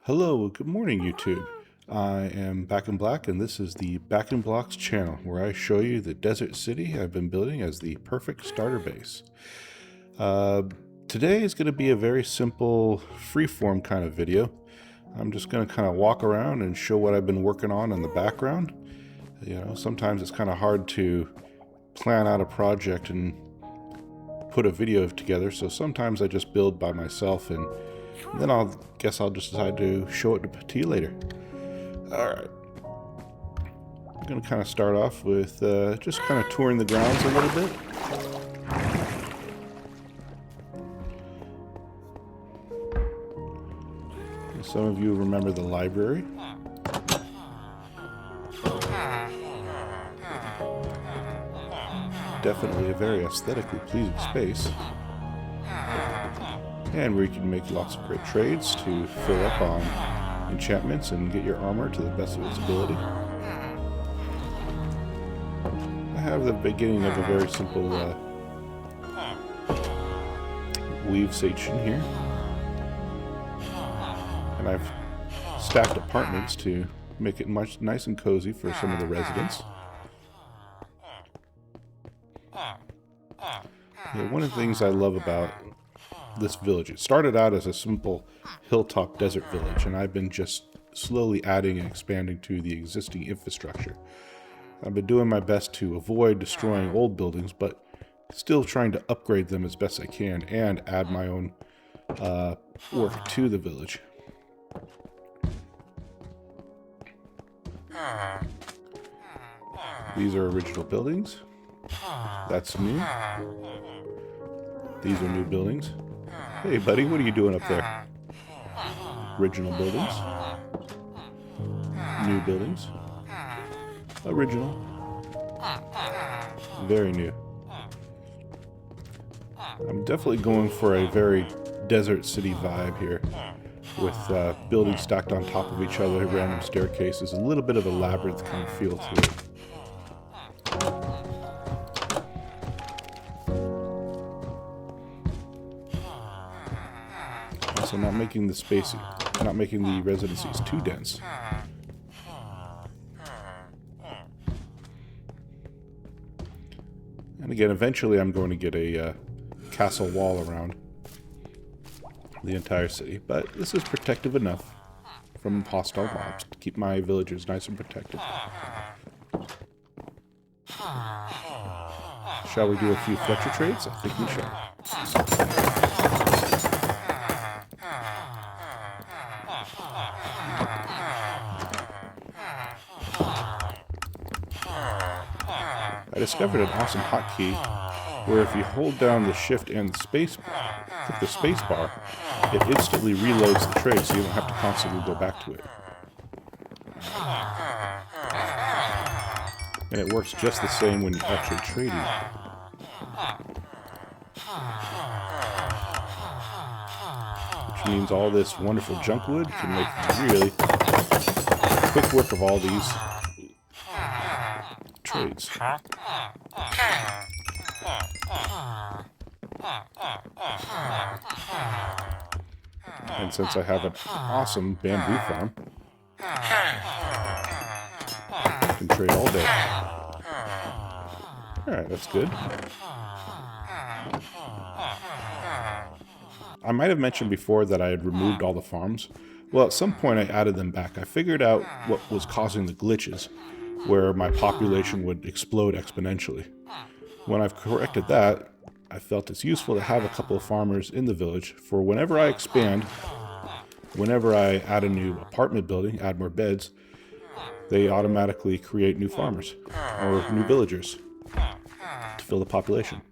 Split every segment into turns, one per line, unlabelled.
Hello, good morning, YouTube. I am Back in Black, and this is the Back in Blocks channel, where I show you the desert city I've been building as the perfect starter base. Today is going to be a very simple, freeform kind of video. I'm just going to kind of walk around and show what I've been working on in the background. You know, sometimes it's kind of hard to plan out a project and put a video together, so sometimes I just build by myself, and then I'll just decide to show it to you later. Alright. I'm going to kind of start off with just kind of touring the grounds a little bit. Some of you remember the library. Definitely a very aesthetically pleasing space. And where you can make lots of great trades to fill up on enchantments and get your armor to the best of its ability. I have the beginning of a very simple weave section here. And I've stacked apartments to make it much nice and cozy for some of the residents. Yeah, one of the things I love about this village, it started out as a simple hilltop desert village, and I've been just slowly adding and expanding to the existing infrastructure. I've been doing my best to avoid destroying old buildings, but still trying to upgrade them as best I can and add my own work to the village. These are original buildings. That's new. These are new buildings. Hey buddy, what are you doing up there? Original buildings. New buildings. Original. Very new. I'm definitely going for a very desert city vibe here, with buildings stacked on top of each other, random staircases, a little bit of a labyrinth kind of feel to it. So not making the residencies too dense. And again, eventually I'm going to get a castle wall around the entire city, but this is protective enough from hostile mobs to keep my villagers nice and protected. Shall we do a few Fletcher trades? I think we shall. I discovered an awesome hotkey where if you hold down the shift and the space bar, it instantly reloads the trade, so you don't have to constantly go back to it. And it works just the same when you're actually trading. Which means all this wonderful junk wood can make really quick work of all these trades. And since I have an awesome bamboo farm, I can trade all day. Alright, that's good. I might have mentioned before that I had removed all the farms. Well, at some point I added them back. I figured out what was causing the glitches, where my population would explode exponentially. When I've corrected that, I felt it's useful to have a couple of farmers in the village for whenever I expand, whenever I add a new apartment building, add more beds, they automatically create new farmers or new villagers to fill the population.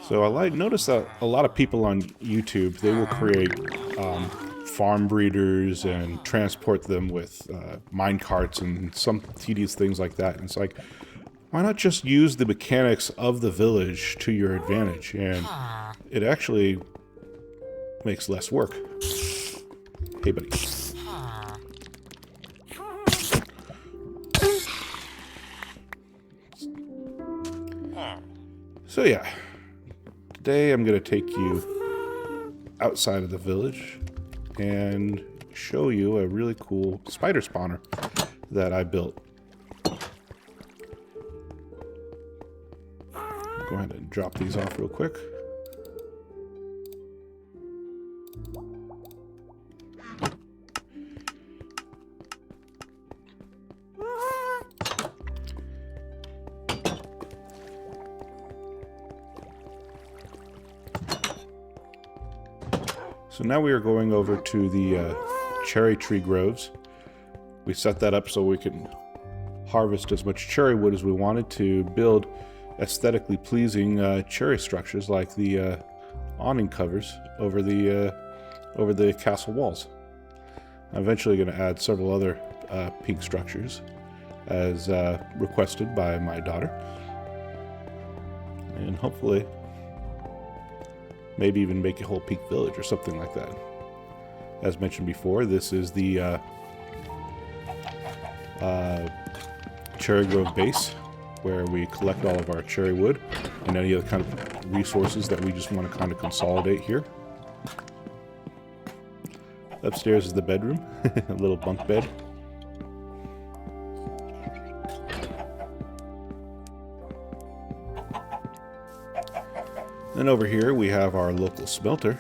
So I noticed that a lot of people on YouTube, they will create farm breeders and transport them with mine carts and some tedious things like that. And it's like, why not just use the mechanics of the village to your advantage? And it actually makes less work. Hey, buddy. So yeah, today I'm going to take you outside of the village and show you a really cool spider spawner that I built. Go ahead and drop these off real quick. So now we are going over to the cherry tree groves. We set that up so we can harvest as much cherry wood as we wanted to build aesthetically pleasing cherry structures like the awning covers over the castle walls. I'm eventually going to add several other pink structures as requested by my daughter, and hopefully maybe even make a whole pink village or something like that. As mentioned before, this is the Cherry Grove base, where we collect all of our cherry wood and any other kind of resources that we just want to kind of consolidate here. Upstairs is the bedroom, a little bunk bed. Then over here we have our local smelter.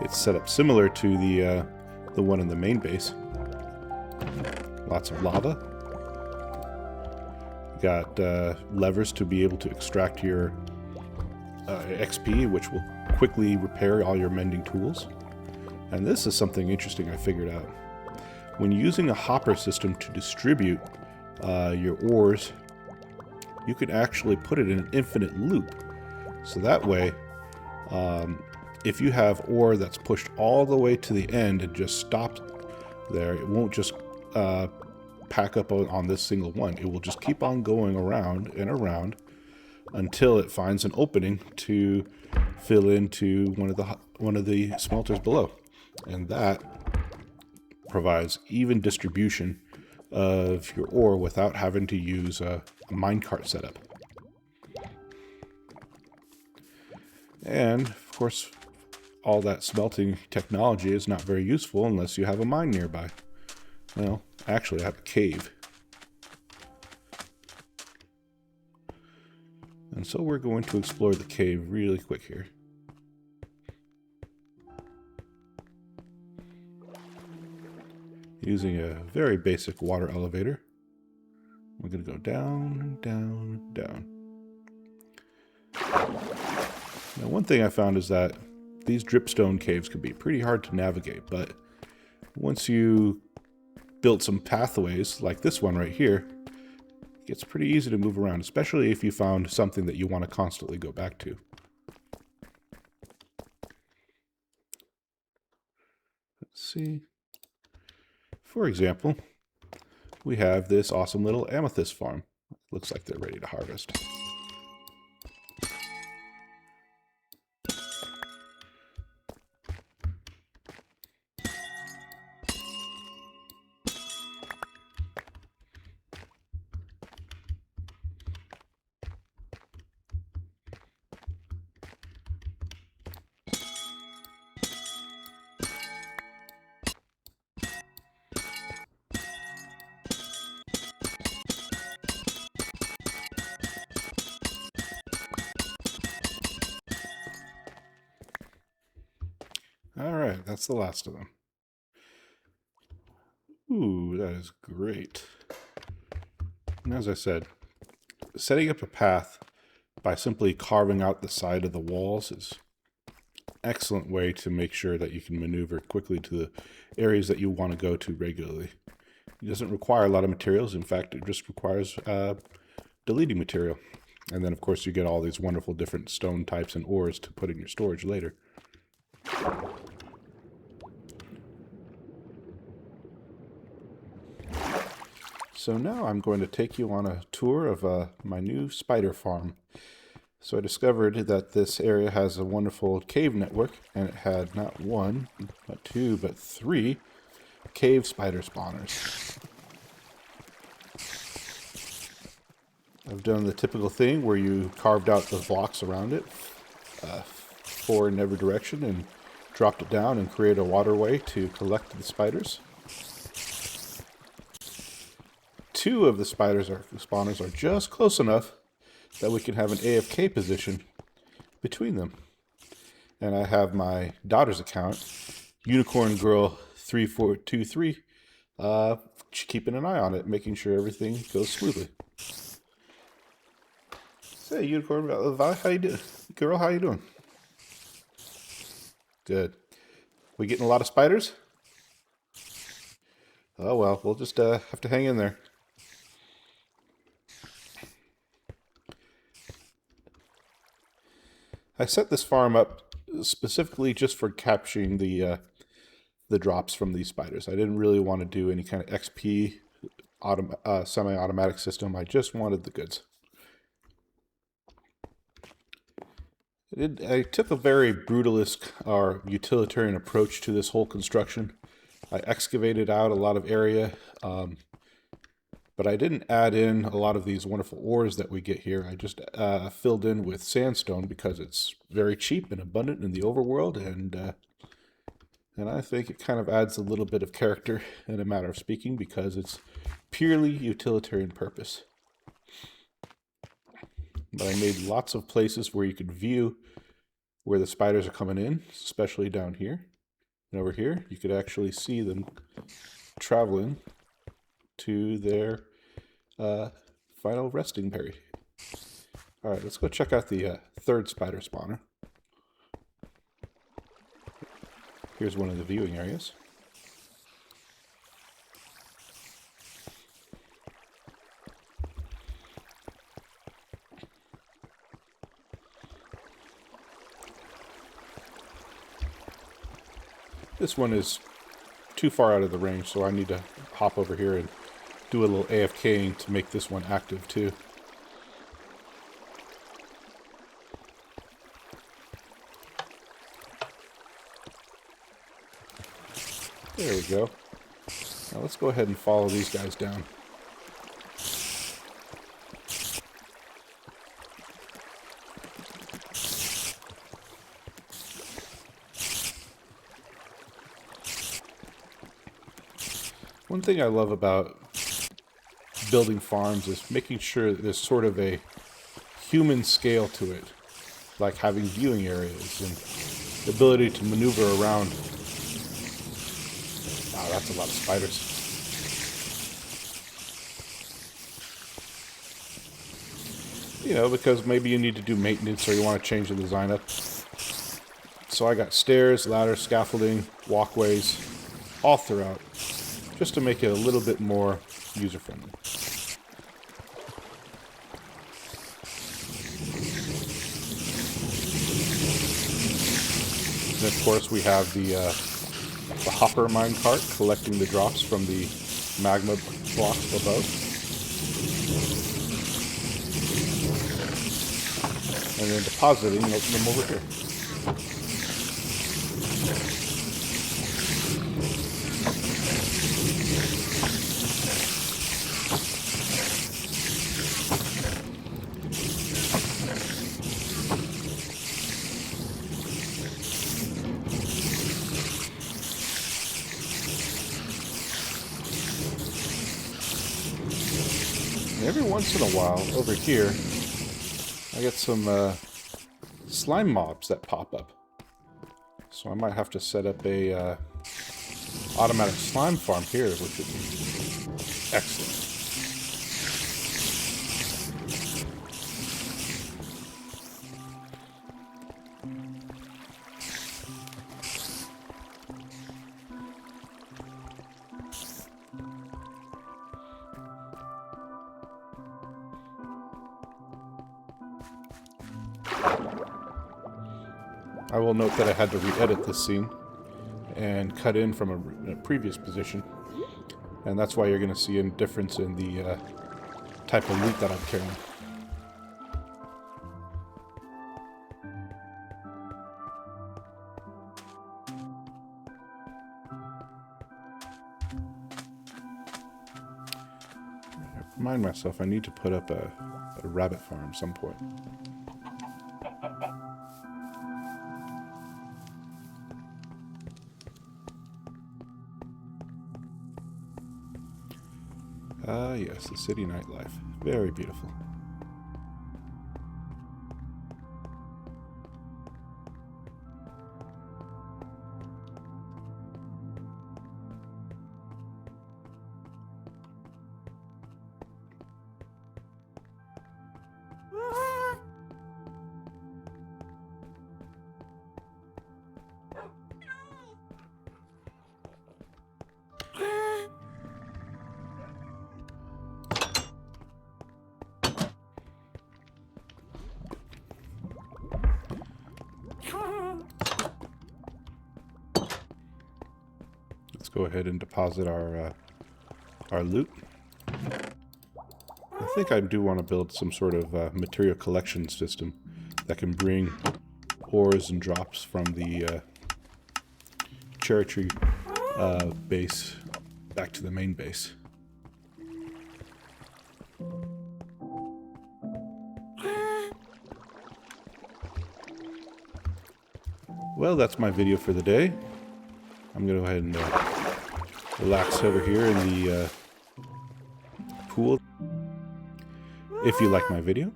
It's set up similar to the one in the main base. Lots of lava. Got levers to be able to extract your XP, which will quickly repair all your mending tools. And this is something interesting I figured out. When using a hopper system to distribute your ores, you can actually put it in an infinite loop. So that way, if you have ore that's pushed all the way to the end and just stopped there, it won't just pack up on this single one. It will just keep on going around and around until it finds an opening to fill into one of the smelters below. And that provides even distribution of your ore without having to use a minecart setup. And of course, all that smelting technology is not very useful unless you have a mine nearby. Well, actually I have a cave. And so we're going to explore the cave really quick here. Using a very basic water elevator. We're going to go down, down, down. Now, one thing I found is that these dripstone caves can be pretty hard to navigate, but once you build some pathways like this one right here, it gets pretty easy to move around, especially if you found something that you want to constantly go back to. Let's see. For example, we have this awesome little amethyst farm. Looks like they're ready to harvest. Alright, that's the last of them. Ooh, that is great. And as I said, setting up a path by simply carving out the side of the walls is an excellent way to make sure that you can maneuver quickly to the areas that you want to go to regularly. It doesn't require a lot of materials. In fact, it just requires deleting material. And then, of course, you get all these wonderful different stone types and ores to put in your storage later. So now I'm going to take you on a tour of my new spider farm. So I discovered that this area has a wonderful cave network, and it had not one, not two, but 3 cave spider spawners. I've done the typical thing where you carved out the blocks around it, 4 in every direction, and dropped it down and create a waterway to collect the spiders. 2 of the spawners are just close enough that we can have an AFK position between them. And I have my daughter's account, Unicorn Girl 3423, keeping an eye on it, making sure everything goes smoothly. Say, Unicorn, how you doing? Girl, how you doing? Good. We getting a lot of spiders? Oh well, we'll just have to hang in there. I set this farm up specifically just for capturing the drops from these spiders. I didn't really want to do any kind of XP semi-automatic system. I just wanted the goods. I took a very brutalist or utilitarian approach to this whole construction. I excavated out a lot of area, but I didn't add in a lot of these wonderful ores that we get here. I just filled in with sandstone because it's very cheap and abundant in the overworld, and I think it kind of adds a little bit of character, in a matter of speaking, because it's purely utilitarian purpose. But I made lots of places where you could view where the spiders are coming in, especially down here. And over here, you could actually see them traveling to their final resting berry. All right, let's go check out the 3rd spider spawner. Here's one of the viewing areas. This one is too far out of the range, so I need to hop over here and do a little AFKing to make this one active too. There we go. Now let's go ahead and follow these guys down. One thing I love about building farms is making sure that there's sort of a human scale to it, like having viewing areas and the ability to maneuver around. Wow, that's a lot of spiders. You know, because maybe you need to do maintenance or you want to change the design up. So I got stairs, ladders, scaffolding, walkways, all throughout, just to make it a little bit more user-friendly. And of course we have the hopper minecart collecting the drops from the magma blocks above. And then depositing them over here. Every once in a while, over here, I get some slime mobs that pop up. So I might have to set up a automatic slime farm here, which would be excellent. I will note that I had to re-edit this scene and cut in from a previous position, and that's why you're going to see a difference in the type of loot that I'm carrying. remind myself I need to put up a rabbit farm some point. Ah, yes, the city nightlife. Very beautiful. Let's go ahead and deposit our loot. I think I do want to build some sort of material collection system that can bring ores and drops from the cherry tree base back to the main base. Well, that's my video for the day. I'm going to go ahead and relax over here in the pool. If you like my video,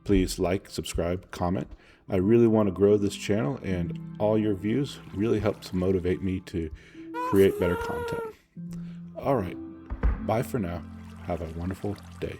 please like, subscribe, comment. I really want to grow this channel, and all your views really helps motivate me to create better content. All right, bye for now. Have a wonderful day.